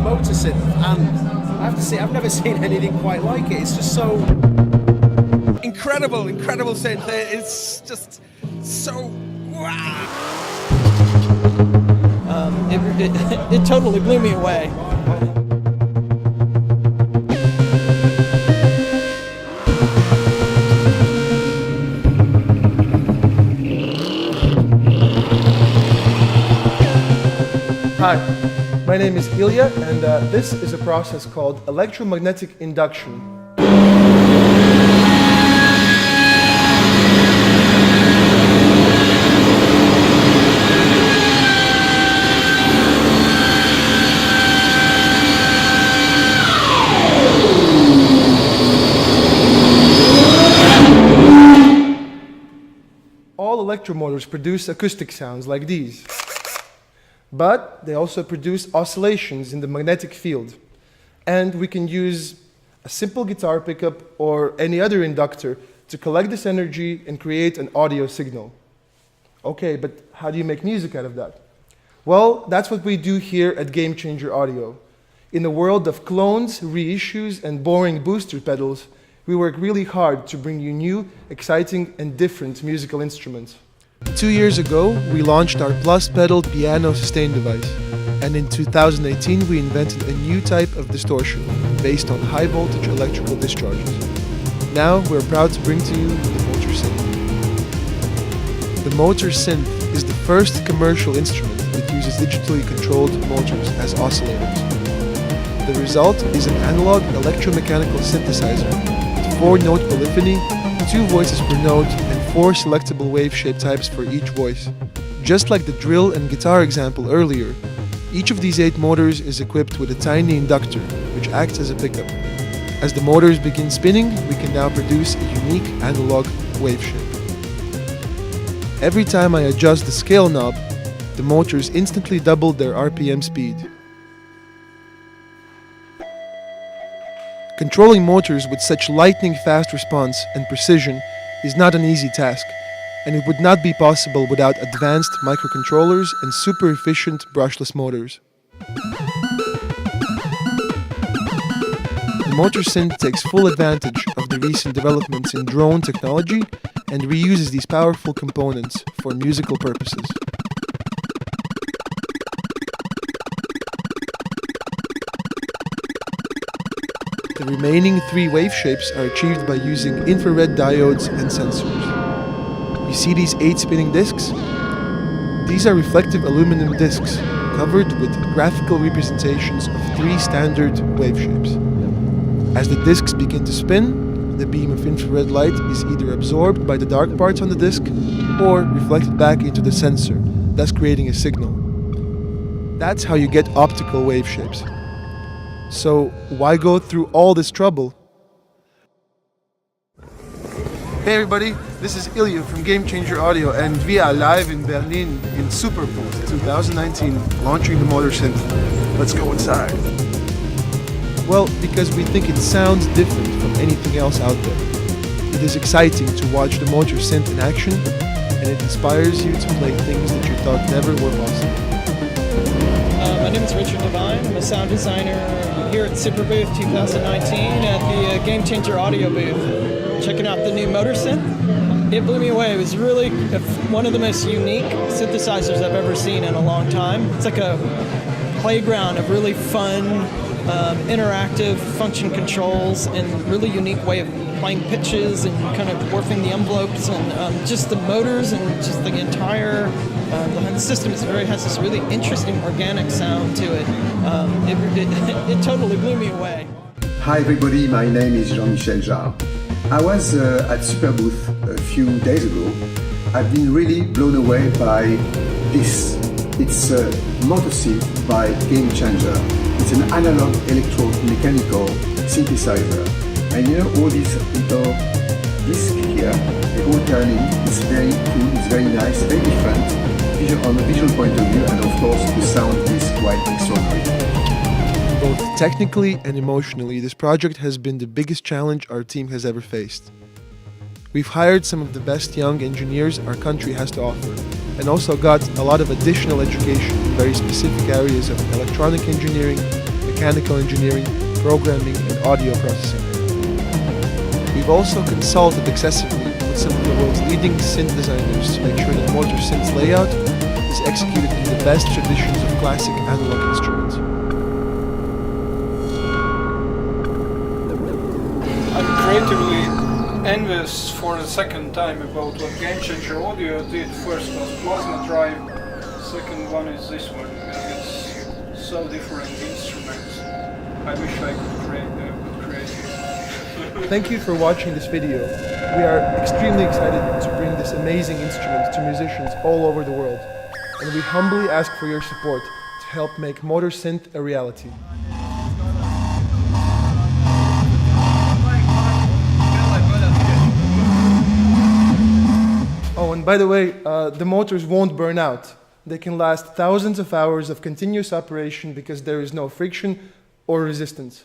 MOTOR Synth, and I have to say I've never seen anything quite like it. It's just so incredible synth. It's just so wow. It totally blew me away. Hi, my name is Ilya, and this is a process called electromagnetic induction. All electromotors produce acoustic sounds like these. But they also produce oscillations in the magnetic field. And we can use a simple guitar pickup or any other inductor to collect this energy and create an audio signal. Okay, but how do you make music out of that? Well, that's what we do here at Gamechanger Audio. In the world of clones, reissues, and boring booster pedals, we work really hard to bring you new, exciting, and different musical instruments. 2 years ago, we launched our plus-pedaled piano sustain device, and in 2018 we invented a new type of distortion based on high-voltage electrical discharges. Now we're proud to bring to you the MOTOR Synth. The MOTOR Synth is the first commercial instrument that uses digitally controlled motors as oscillators. The result is an analog electromechanical synthesizer with 4-note polyphony, 2 voices per note, and 4 selectable wave shape types for each voice. Just like the drill and guitar example earlier, each of these 8 motors is equipped with a tiny inductor, which acts as a pickup. As the motors begin spinning, we can now produce a unique analog wave shape. Every time I adjust the scale knob, the motors instantly double their RPM speed. Controlling motors with such lightning-fast response and precision is not an easy task, and it would not be possible without advanced microcontrollers and super efficient brushless motors. The MOTOR Synth takes full advantage of the recent developments in drone technology and reuses these powerful components for musical purposes. The remaining 3 wave shapes are achieved by using infrared diodes and sensors. You see these 8 spinning discs? These are reflective aluminum discs covered with graphical representations of 3 standard wave shapes. As the discs begin to spin, the beam of infrared light is either absorbed by the dark parts on the disc or reflected back into the sensor, thus creating a signal. That's how you get optical wave shapes. So why go through all this trouble? Hey everybody, this is Ilya from Gamechanger Audio, and we are live in Berlin in Superbooth 2019, launching the MOTOR Synth. Let's go inside. Well, because we think it sounds different from anything else out there. It is exciting to watch the MOTOR Synth in action, and it inspires you to play things that you thought never were possible. My name is Richard Devine. I'm a sound designer here at Superbooth 2019 at the Gamechanger Audioboo. Checking out the new MOTOR Synth. It blew me away. It was really one of the most unique synthesizers I've ever seen in a long time. It's like a playground of really fun, interactive function controls and really unique way of playing pitches and kind of dwarfing the envelopes and just the motors and just the entire the system has this really interesting organic sound to it. It totally blew me away. Hi everybody, my name is Jean-Michel Jarre. I was at Superbooth a few days ago. I've been really blown away by this. It's a MOTOR Synth by Gamechanger. It's an analog electromechanical synthesizer. And you know, all these little discs here, they're all turning. It's very cool, it's very nice, very different on a visual point of view, and of course the sound is quite extraordinary. Both technically and emotionally, this project has been the biggest challenge our team has ever faced. We've hired some of the best young engineers our country has to offer, and also got a lot of additional education in very specific areas of electronic engineering, mechanical engineering, programming, and audio processing. We've also consulted excessively with some of the world's leading synth designers to make sure that MOTOR Synth's layout is executed in the best traditions of classic analog instruments. I'm creatively envious for the second time about what Gamechanger Audio did. First was Plasma Drive, second one is this one. It's so different instruments. I wish I could create it. Thank you for watching this video. We are extremely excited to bring this amazing instrument to musicians all over the world, and we humbly ask for your support to help make MOTOR Synth a reality. Oh, and by the way, the motors won't burn out. They can last thousands of hours of continuous operation because there is no friction or resistance.